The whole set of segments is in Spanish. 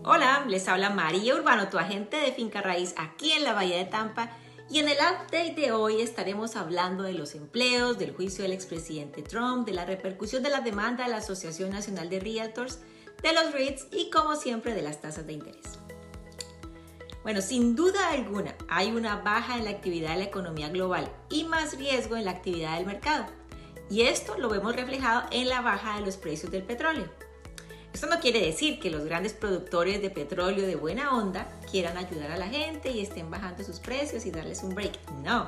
Hola, les habla María Urbano, tu agente de finca raíz aquí en la Bahía de Tampa, y en el update de hoy estaremos hablando de los empleos, del juicio del expresidente Trump, de la repercusión de la demanda de la Asociación Nacional de Realtors, de los REITs y, como siempre, de las tasas de interés. Bueno, sin duda alguna hay una baja en la actividad de la economía global y más riesgo en la actividad del mercado, y esto lo vemos reflejado en la baja de los precios del petróleo. Esto no quiere decir que los grandes productores de petróleo de buena onda quieran ayudar a la gente y estén bajando sus precios y darles un break. No.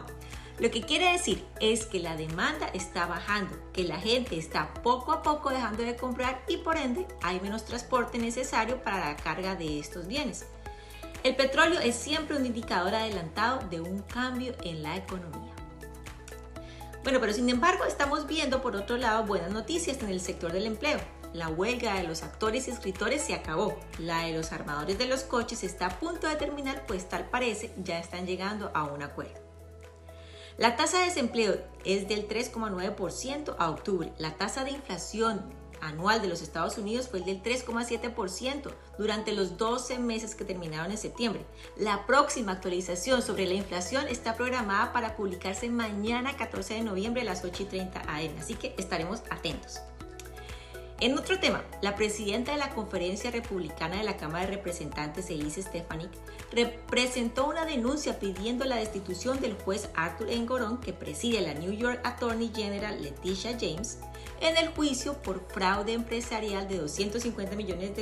Lo que quiere decir es que la demanda está bajando, que la gente está poco a poco dejando de comprar y por ende hay menos transporte necesario para la carga de estos bienes. El petróleo es siempre un indicador adelantado de un cambio en la economía. Bueno, pero sin embargo estamos viendo por otro lado buenas noticias en el sector del empleo. La huelga de los actores y escritores se acabó. La de los armadores de los coches está a punto de terminar, pues tal parece ya están llegando a un acuerdo. La tasa de desempleo es del 3,9% a octubre. La tasa de inflación anual de los Estados Unidos fue del 3,7% durante los 12 meses que terminaron en septiembre. La próxima actualización sobre la inflación está programada para publicarse mañana 14 de noviembre a las 8:30 am, así que estaremos atentos. En otro tema, la presidenta de la Conferencia Republicana de la Cámara de Representantes, Elise Stefanik, presentó una denuncia pidiendo la destitución del juez Arthur Engoron, que preside la New York Attorney General Letitia James, en el juicio por fraude empresarial de $250 millones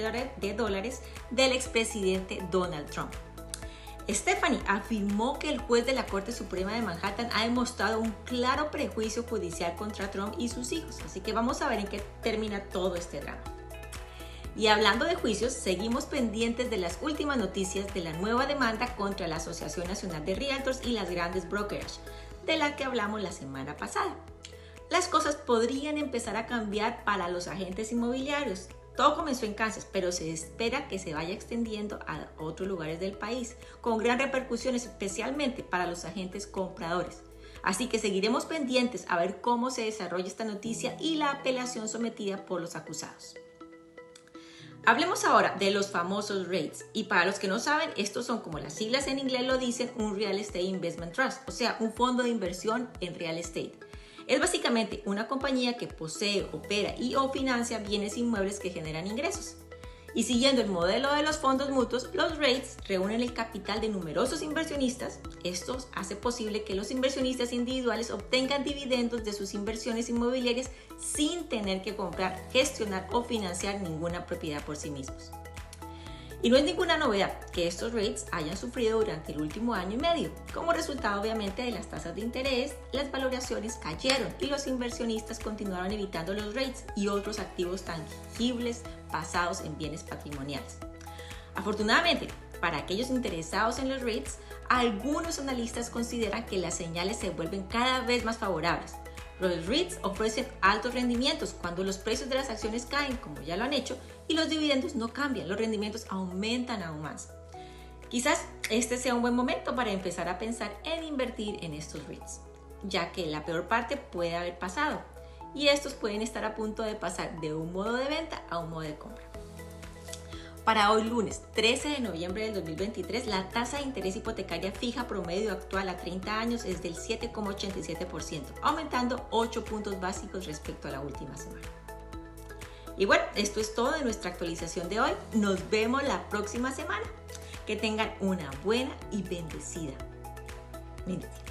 del expresidente Donald Trump. Stefanik afirmó que el juez de la Corte Suprema de Manhattan ha demostrado un claro prejuicio judicial contra Trump y sus hijos, así que vamos a ver en qué termina todo este drama. Y hablando de juicios, seguimos pendientes de las últimas noticias de la nueva demanda contra la Asociación Nacional de Realtors y las grandes brokerages, de la que hablamos la semana pasada. Las cosas podrían empezar a cambiar para los agentes inmobiliarios. Todo comenzó en Kansas, pero se espera que se vaya extendiendo a otros lugares del país, con gran repercusión especialmente para los agentes compradores. Así que seguiremos pendientes a ver cómo se desarrolla esta noticia y la apelación sometida por los acusados. Hablemos ahora de los famosos REITs, y para los que no saben, estos son, como las siglas en inglés lo dicen, un Real Estate Investment Trust, o sea, un fondo de inversión en real estate. Es básicamente una compañía que posee, opera y/o financia bienes inmuebles que generan ingresos. Y siguiendo el modelo de los fondos mutuos, los REITs reúnen el capital de numerosos inversionistas. Esto hace posible que los inversionistas individuales obtengan dividendos de sus inversiones inmobiliarias sin tener que comprar, gestionar o financiar ninguna propiedad por sí mismos. Y no es ninguna novedad que estos REITs hayan sufrido durante el último año y medio. Como resultado, obviamente, de las tasas de interés, las valoraciones cayeron y los inversionistas continuaron evitando los REITs y otros activos tangibles basados en bienes patrimoniales. Afortunadamente, para aquellos interesados en los REITs, algunos analistas consideran que las señales se vuelven cada vez más favorables. Los REITs ofrecen altos rendimientos cuando los precios de las acciones caen, como ya lo han hecho, y los dividendos no cambian, los rendimientos aumentan aún más. Quizás este sea un buen momento para empezar a pensar en invertir en estos REITs, ya que la peor parte puede haber pasado y estos pueden estar a punto de pasar de un modo de venta a un modo de compra. Para hoy lunes 13 de noviembre del 2023, la tasa de interés hipotecaria fija promedio actual a 30 años es del 7,87%, aumentando 8 puntos básicos respecto a la última semana. Y bueno, esto es todo de nuestra actualización de hoy. Nos vemos la próxima semana. Que tengan una buena y bendecida. Bendiciones.